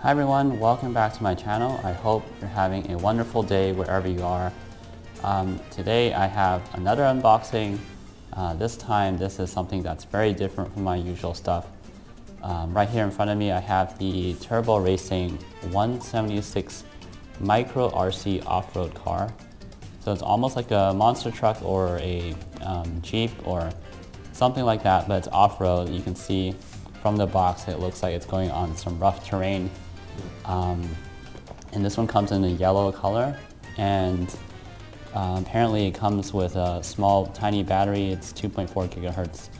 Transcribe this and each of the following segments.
Hi everyone, welcome back to my channel. I hope you're having a wonderful day wherever you are. Today I have another unboxing. This time this is something that's very different from my usual stuff. Right here in front of me I have the Turbo Racing 176 Micro RC off-road car. So it's almost like a monster truck or a Jeep or something like that, but it's off-road. You can see from the box it looks like it's going on some rough terrain. And this one comes in a yellow color, and apparently it comes with a small tiny battery. It's 2.4 gigahertz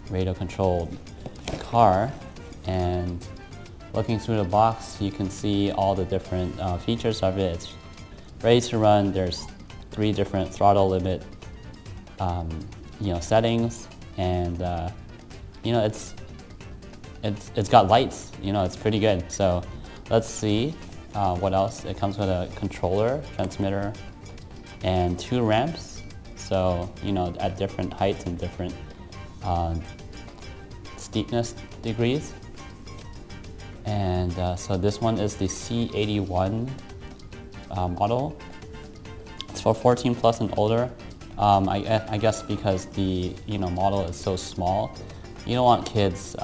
radio controlled car, and looking through the box you can see all the different features of it. It's ready to run. There's 3 different throttle limit settings, and it's got lights. It's pretty good. So let's see what else. It comes with a controller, transmitter, and 2 ramps. So at different heights and different steepness degrees. And so this one is the C81 model. It's for 14 plus and older. I guess because the model is so small, you don't want kids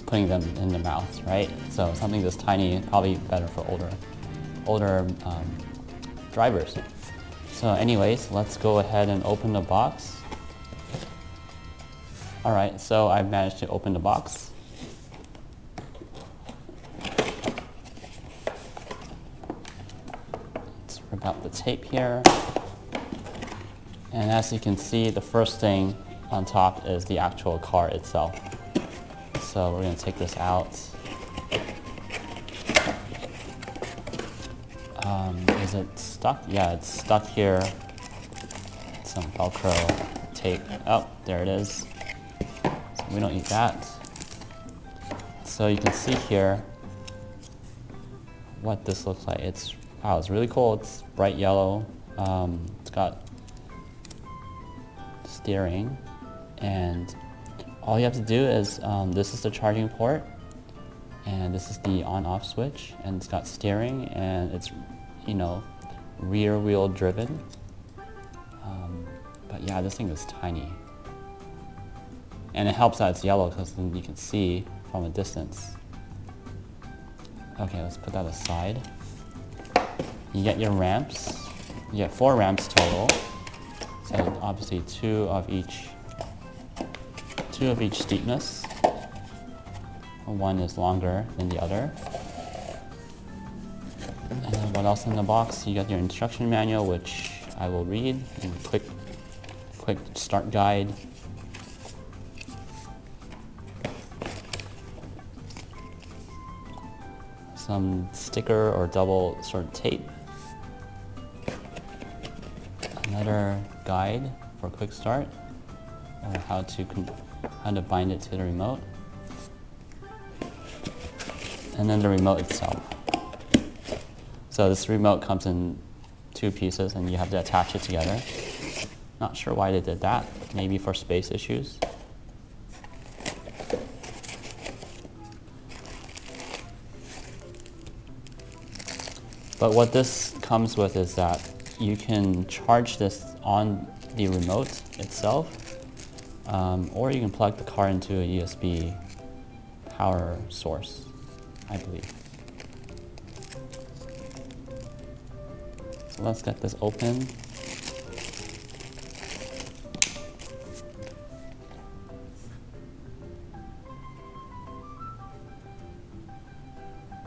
putting them in their mouths, right? So something this tiny is probably better for older drivers. So anyways, let's go ahead and open the box. All right, so I've managed to open the box. Let's rip out the tape here. And as you can see, the first thing on top is the actual car itself. So we're going to take this out. Is it stuck? Yeah, it's stuck here. Some Velcro tape. Oh, there it is. So we don't need that. So you can see here what this looks like. It's really cool. It's bright yellow. It's got steering, and all you have to do is, this is the charging port, and this is the on-off switch, and it's got steering, and it's rear wheel driven. But yeah, this thing is tiny, and it helps that it's yellow because then you can see from a distance. Okay, let's put that aside. You get your ramps. You get 4 ramps total. So obviously 2 of each steepness. One is longer than the other. And then what else in the box? You got your instruction manual, which I will read, and quick start guide. Some sticker or double sort of tape. Another guide for quick start, or how to bind it to the remote. And then the remote itself. So this remote comes in 2 pieces and you have to attach it together. Not sure why they did that, maybe for space issues. But what this comes with is that you can charge this on the remote itself, or you can plug the car into a USB power source, I believe. So let's get this open.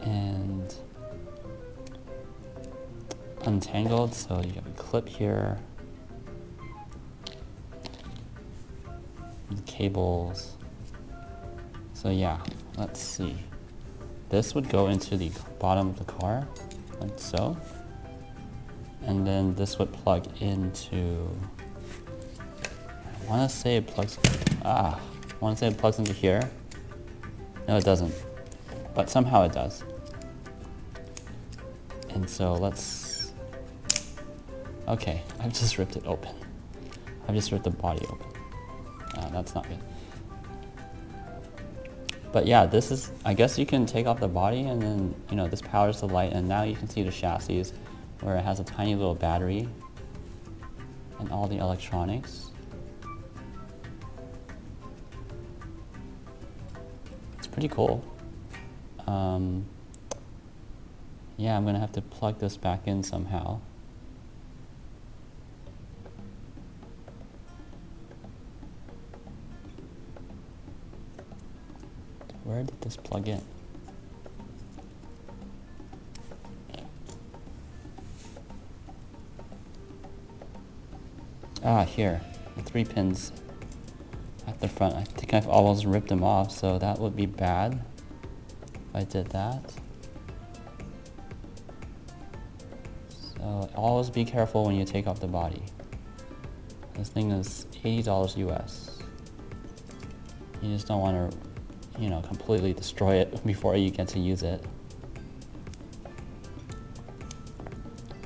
And untangled, so you have a clip here, and cables. So yeah, let's see. This would go into the bottom of the car, like so. And then this would plug into, I want to say it plugs into here. No, it doesn't, but somehow it does. And so let's, okay, I've just ripped it open. I've just ripped the body open. That's not good. But yeah, this is, I guess you can take off the body and then, you know, this powers the light, and now you can see the chassis where it has a tiny little battery and all the electronics. It's pretty cool. Yeah, I'm gonna have to plug this back in somehow. Where did this plug in? Ah, here, the 3 pins at the front. I think I've almost ripped them off, so that would be bad if I did that. So always be careful when you take off the body. This thing is $80 US. You just don't want to, you know, completely destroy it before you get to use it.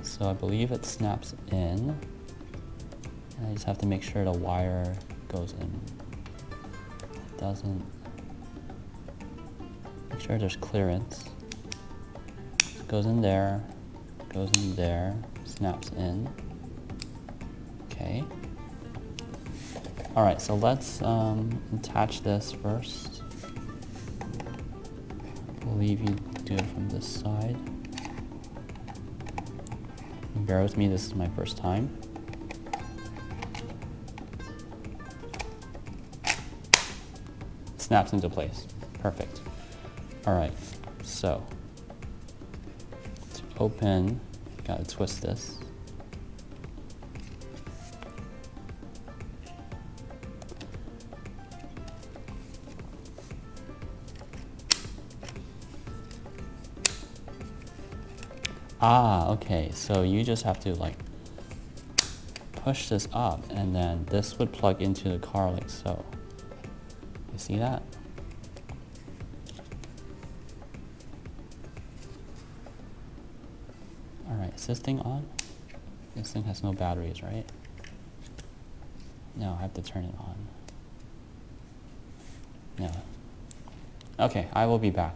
So I believe it snaps in. And I just have to make sure the wire goes in. It doesn't. Make sure there's clearance. It goes in there, goes in there, snaps in. Okay. All right, so let's attach this first. I believe you do it from this side. Bear with me, this is my first time. Snaps into place. Perfect. All right, so to open, gotta twist this. Ah, okay, so you just have to like push this up and then this would plug into the car like so. You see that? All right, is this thing on? This thing has no batteries, right? No, I have to turn it on. No. Okay, I will be back.